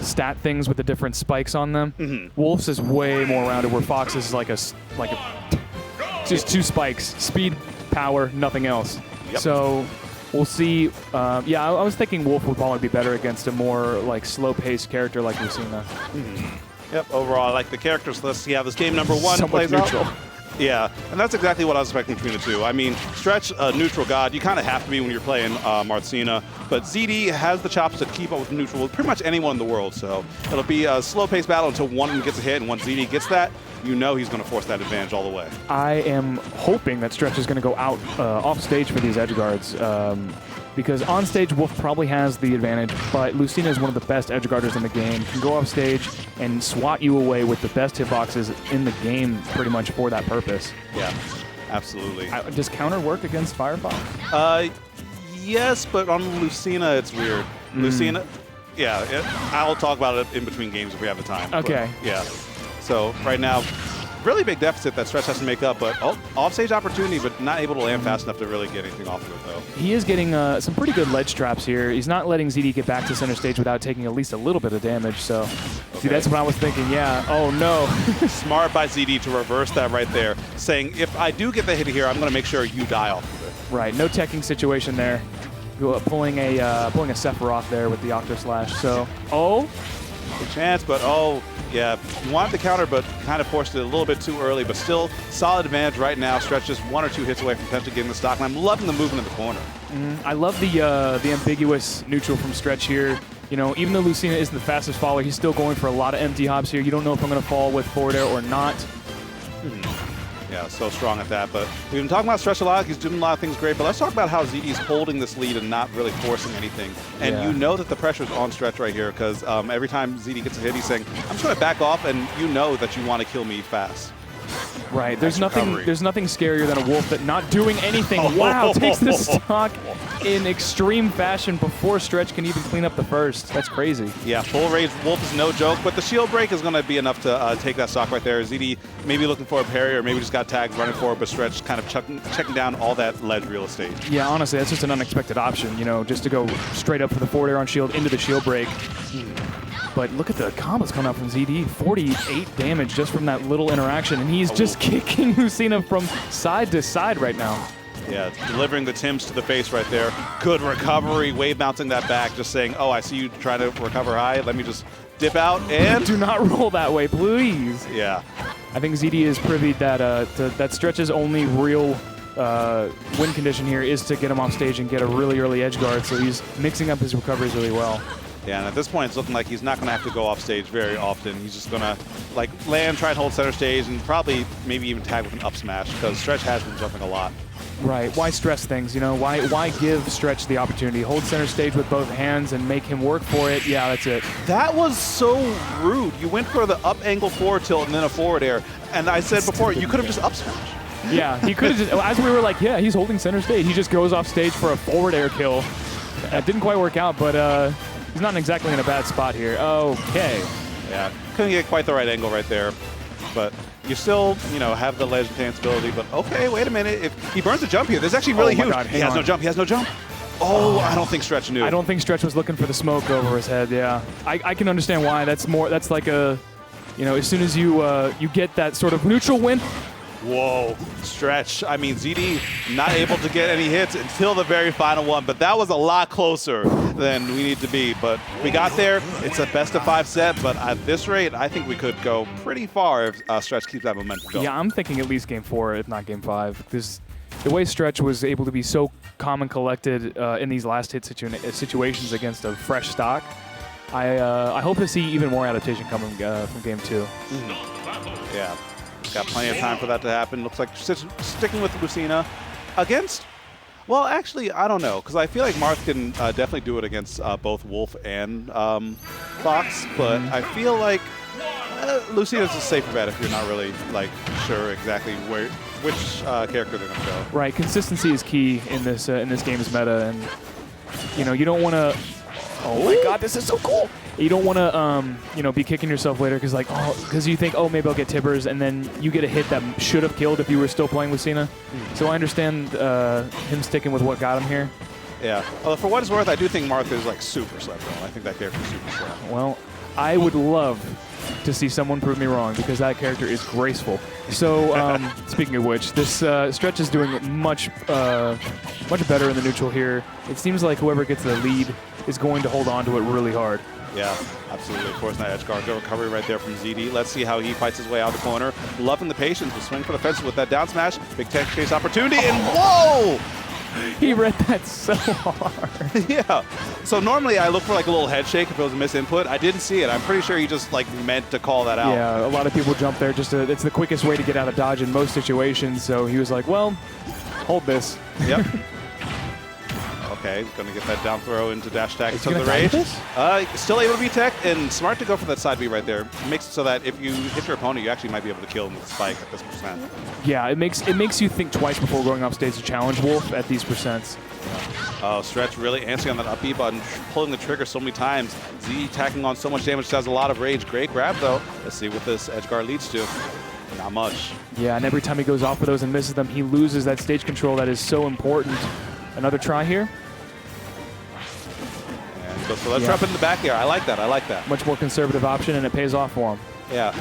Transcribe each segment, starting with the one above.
stat things with the different spikes on them. Wolf's is way more rounded, where Fox is like a just 2 spikes, speed, power, nothing else. So we'll see. Yeah, I was thinking Wolf would probably be better against a more like slow-paced character like Lucina. Yep. Overall, I like the characters. Let's see how this game number 1 Somewhat plays neutral. out. Yeah, and that's exactly what I was expecting between the two. I mean, Stretch, neutral god, you kind of have to be when you're playing Marcina, but ZD has the chops to keep up with neutral with pretty much anyone in the world, so it'll be a slow-paced battle until one gets a hit, and once ZD gets that, you know he's going to force that advantage all the way. I am hoping that Stretch is going to go out off stage for these edge guards. Because on stage, Wolf probably has the advantage, but Lucina is one of the best edge guarders in the game. Can go off stage and swat you away with the best hitboxes in the game pretty much for that purpose. Yeah, absolutely. Does counter work against Firefox? Yes, but on Lucina, it's weird. Lucina, yeah, I'll talk about it in between games if we have the time. Okay. But, yeah. So right now, really big deficit that Stretch has to make up, but offstage opportunity, but not able to land fast enough to really get anything off of it, though. He is getting some pretty good ledge traps here. He's not letting ZD get back to center stage without taking at least a little bit of damage, so... See, that's what I was thinking, yeah. Oh, no. Smart by ZD to reverse that right there, saying, if I do get the hit here, I'm going to make sure you die off of it. Right, no teching situation there. Pulling a Sephiroth there with the Octo Slash, so... Oh! Good chance, but yeah, wanted the counter, but kind of forced it a little bit too early, but still solid advantage right now. Stretch just 1 or 2 hits away from potentially getting the stock, and I'm loving the movement in the corner. I love the ambiguous neutral from Stretch here. You know, even though Lucina isn't the fastest faller, he's still going for a lot of empty hops here. You don't know if I'm going to fall with forward air or not. Yeah, so strong at that. But we've been talking about Stretch a lot. He's doing a lot of things great. But let's talk about how ZD's holding this lead and not really forcing anything. And you know that the pressure's on Stretch right here because every time ZD gets a hit, he's saying, I'm just going to back off, and you know that you want to kill me fast. Right. There's nothing scarier than a Wolf that not doing anything. Wow, takes the stock in extreme fashion before Stretch can even clean up the first. That's crazy. Yeah, full rage Wolf is no joke, but the shield break is going to be enough to take that stock right there. ZD maybe looking for a parry or maybe just got tagged running for it, but Stretch kind of checking down all that ledge real estate. Yeah, honestly, that's just an unexpected option, you know, just to go straight up for the forward air on shield into the shield break. But look at the combos coming out from ZD. 48 damage just from that little interaction, and he's just kicking Lucina from side to side right now. Yeah, delivering the Tims to the face right there. Good recovery, wave bouncing that back, just saying, oh, I see you trying to recover high. Let me just dip out and... Do not roll that way, please. Yeah. I think ZD is privy that that Stretch's only real win condition here is to get him off stage and get a really early edge guard, so he's mixing up his recoveries really well. Yeah, and at this point, it's looking like he's not going to have to go off stage very often. He's just going to like land, try and hold center stage, and probably maybe even tag with an up smash because Stretch has been jumping a lot. Right. Why stress things? You know, why give Stretch the opportunity? Hold center stage with both hands and make him work for it. Yeah, that's it. That was so rude. You went for the up angle forward tilt and then a forward air, and I said before you could have just up smash. Yeah, he could have just. As we were like, yeah, he's holding center stage. He just goes off stage for a forward air kill. That didn't quite work out, but. He's not exactly in a bad spot here. Okay. Yeah, couldn't get quite the right angle right there. But you still, you know, have the ledge ability. But okay, wait a minute. If he burns a jump here, this is actually really huge. God, he has no jump. He has no jump. Oh, I don't think Stretch knew. I don't think Stretch was looking for the smoke over his head. Yeah, I can understand why. That's like a, you know, as soon as you you get that sort of neutral win. Whoa, Stretch. I mean, ZD not able to get any hits until the very final one, but that was a lot closer than we need to be. But we got there. It's a best-of-5 set, but at this rate, I think we could go pretty far if Stretch keeps that momentum going. Yeah, I'm thinking at least Game 4, if not Game 5. Because the way Stretch was able to be so calm and collected in these last hit situations against a fresh stock, I hope to see even more adaptation coming from Game 2. Yeah. Got plenty of time for that to happen. Looks like sticking with Lucina against, well, actually, I don't know, because I feel like Marth can definitely do it against both Wolf and Fox, but I feel like Lucina's a safer bet if you're not really like sure exactly which character they're gonna go. Right, consistency is key in this game's meta, and you know you don't want to. Oh my God, this is so cool! You don't want to, you know, be kicking yourself later because you think, oh, maybe I'll get Tibbers, and then you get a hit that should have killed if you were still playing Lucina. So I understand him sticking with what got him here. Yeah. Although for what it's worth, I do think Martha is like super slept-on. I think that character is super strong. Well, I would love to see someone prove me wrong because that character is graceful. So, speaking of which, this Stretch is doing much better in the neutral here. It seems like whoever gets the lead is going to hold on to it really hard. Yeah, absolutely. Of course, that edge guard. Good recovery right there from ZD. Let's see how he fights his way out the corner. Loving the patience. Will swing for the fences with that down smash. Big tech chase opportunity, and whoa! He read that so hard. Yeah. So normally I look for like a little head shake if it was a misinput. I didn't see it. I'm pretty sure he just like meant to call that out. Yeah, a lot of people jump there. It's the quickest way to get out of dodge in most situations. So he was like, well, hold this. Yep. Okay, going to get that down throw into dash attack Is into he the gonna rage. die Still able to be tech, and smart to go for that side B right there. Makes it so that if you hit your opponent, you actually might be able to kill him with a spike at this percent. Yeah, it makes you think twice before going off stage to challenge Wolf at these percents. Oh, Stretch really answering on that up B button, pulling the trigger so many times. Z tacking on so much damage, does a lot of rage. Great grab though. Let's see what this edge guard leads to. Not much. Yeah, and every time he goes off of those and misses them, he loses that stage control that is so important. Another try here. And he goes for that trap in the back air. I like that. I like that. Much more conservative option, and it pays off for him. Yeah,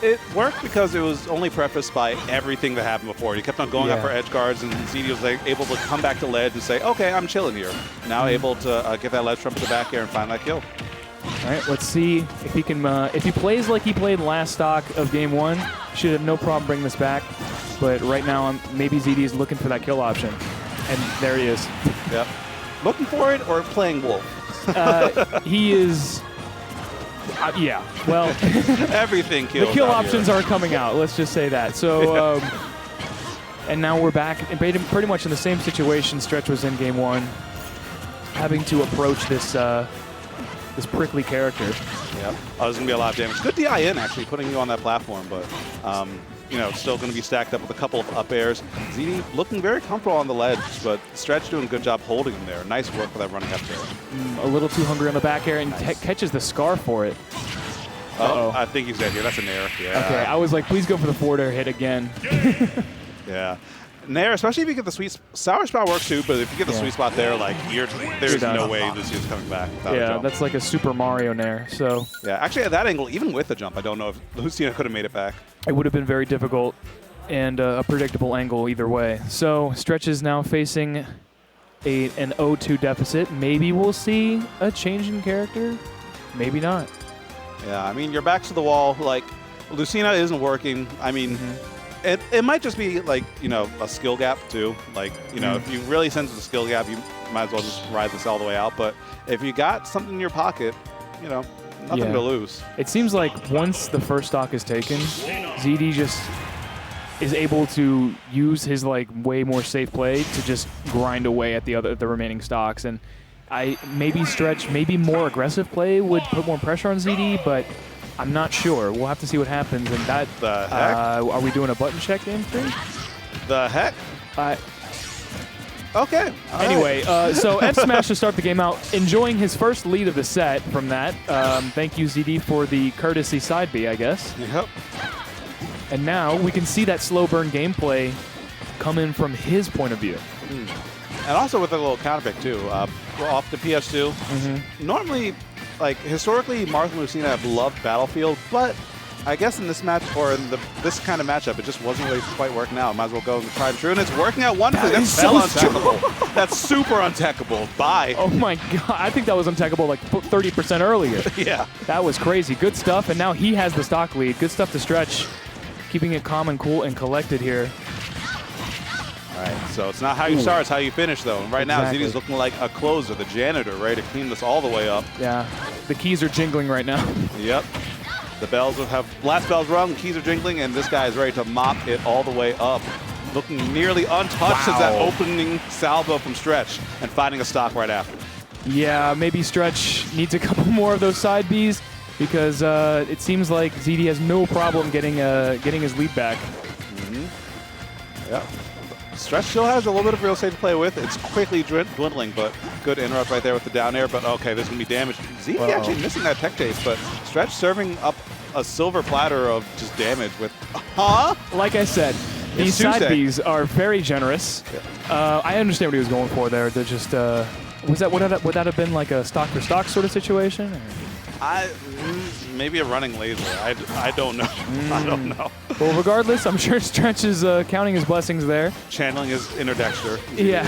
it worked because it was only prefaced by everything that happened before. He kept on going up for edge guards, and ZD was like, able to come back to ledge and say, okay, I'm chilling here. Now able to get that ledge trump to the back air and find that kill. All right, let's see if he can. If he plays like he played last stock of game one, should have no problem bringing this back. But right now, maybe ZD is looking for that kill option, and there he is. Yep. Looking for it or playing Wolf? He is. Yeah, well, everything kills. The kill options are coming out. Let's just say that. So, and now we're back, pretty much in the same situation Stretch was in game one, having to approach this this prickly character. Yep. Oh, there's gonna be a lot of damage. Good DI in actually, putting you on that platform, but you know, still going to be stacked up with a couple of up airs. ZD looking very comfortable on the ledge, but Stretch doing a good job holding him there. Nice work for that running up there. A little too hungry on the back air, and catches the scar for it. Uh-oh. I think he's dead here. That's a nair. Yeah. Okay, I was like, please go for the forward air hit again. Yeah. Nair, especially if you get the sweet sour spot works too, but if you get the sweet spot there, like there's no way Lucina's coming back without a jump. That's like a Super Mario Nair. So yeah, actually at that angle, even with the jump, I don't know if Lucina could have made it back. It would have been very difficult and a predictable angle either way. So Stretch is now facing an 0-2 deficit. Maybe we'll see a change in character. Maybe not. Yeah, I mean, your back's to the wall. Like, Lucina isn't working. I mean, it might just be like, you know, a skill gap too. Like, you know, if you really sense the skill gap, you might as well just ride this all the way out. But if you got something in your pocket, you know, nothing to lose. It seems like once the first stock is taken, ZD just is able to use his like way more safe play to just grind away at the remaining stocks. And maybe Stretch, maybe more aggressive play would put more pressure on ZD, but I'm not sure. We'll have to see what happens. And that, the heck? Are we doing a button check game 3? The heck? Okay. Anyway, so F Smash to start the game out, enjoying his first lead of the set from that. Thank you, ZD, for the courtesy side B, I guess. Yep. And now we can see that slow burn gameplay come in from his point of view. And also with a little counter pick too. Off the PS2. Normally, like historically, Marth and Lucina have loved Battlefield, but I guess in this match, or in this kind of matchup, it just wasn't really quite working out. Might as well go and try and true, and it's working out wonderfully. That's so untackable. That's super untackable. Bye. Oh my god, I think that was untackable like 30% earlier. Yeah. That was crazy. Good stuff, and now he has the stock lead. Good stuff to Stretch. Keeping it calm and cool and collected here. All right, so it's not how you start, it's how you finish, though. And right now, ZD's looking like a closer, the janitor, ready to clean this all the way up. Yeah, the keys are jingling right now. Yep. The bells have last bell's rung, keys are jingling, and this guy is ready to mop it all the way up. Looking nearly untouched as that opening salvo from Stretch and finding a stock right after. Yeah, maybe Stretch needs a couple more of those side Bs because it seems like ZD has no problem getting his lead back. Yeah. Stretch still has a little bit of real estate to play with. It's quickly dwindling, but good interrupt right there with the down air. But okay, there's going to be damage. ZD actually missing that tech chase, but Stretch serving up a silver platter of just damage with, Like I said, these side Bs are very generous. I understand what he was going for there. They're just, would that have been like a stock for stock sort of situation? Or? Maybe a running laser. I don't know. I don't know. Well, regardless, I'm sure Stretch is counting his blessings there. Channeling his inner Dexter. Yeah.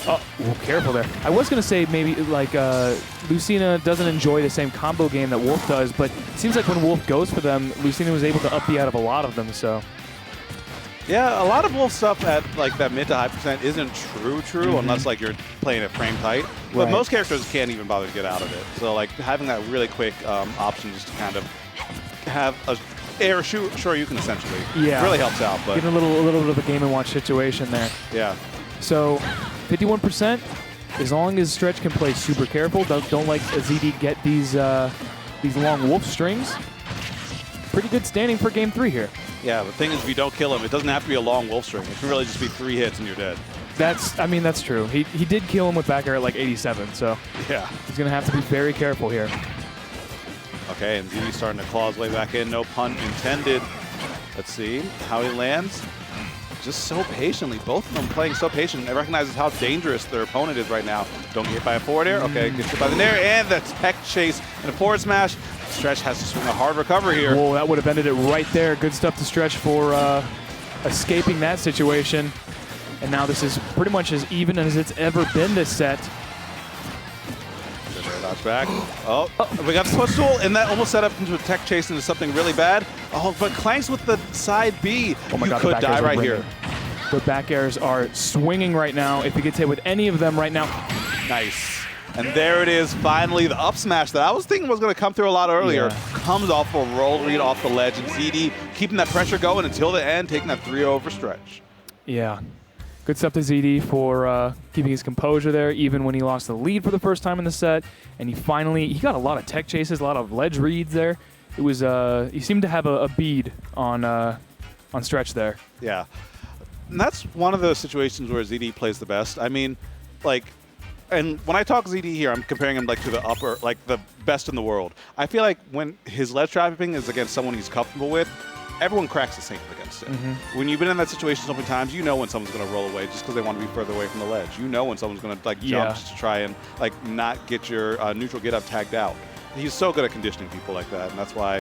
Oh, careful there. I was going to say maybe like Lucina doesn't enjoy the same combo game that Wolf does, but it seems like when Wolf goes for them, Lucina was able to up B out of a lot of them, so. Yeah, a lot of Wolf stuff at like that mid to high percent isn't true unless like you're playing it frame tight. But most characters can't even bother to get out of it. So like having that really quick option just to kind of have a air sure you can essentially really helps out. But getting a little bit of a game and watch situation there. Yeah. So 51%, as long as Stretch can play super careful, don't let ZD get these long Wolf strings. Pretty good standing for game 3 here. Yeah, the thing is, if you don't kill him, it doesn't have to be a long Wolf string. It can really just be 3 hits and you're dead. That's true. He did kill him with back air at like 87, so yeah, he's going to have to be very careful here. Okay, and ZD's starting to claw his way back in. No pun intended. Let's see how he lands. Just so patiently. Both of them playing so patient. It recognizes how dangerous their opponent is right now. Don't get hit by a forward air. Okay, gets hit by the nair, and the tech chase and a forward smash. Stretch has to swing a hard recovery here. Whoa, that would have ended it right there. Good stuff to Stretch for escaping that situation. And now this is pretty much as even as it's ever been this set. Dodge back. Oh, we got the switch tool, and that almost set up into a tech chase into something really bad. Oh, but Clanks with the side B. Oh my God, could die right here. The back airs are swinging right now. If he gets hit with any of them right now. Nice. And there it is, finally, the up smash that I was thinking was going to come through a lot earlier. Comes off a roll read off the ledge, and ZD keeping that pressure going until the end, taking that 3-0 Stretch. Yeah. Good stuff to ZD for keeping his composure there, even when he lost the lead for the first time in the set. And he got a lot of tech chases, a lot of ledge reads there. It was he seemed to have a bead on Stretch there. Yeah, and that's one of those situations where ZD plays the best. I mean, like, and when I talk ZD here, I'm comparing him like to the upper, like the best in the world. I feel like when his ledge trapping is against someone he's comfortable with, everyone cracks the same against it. When you've been in that situation so many times, you know when someone's going to roll away just because they want to be further away from the ledge. You know when someone's going to like jump just to try and like not get your neutral get up tagged out. He's so good at conditioning people like that, and that's why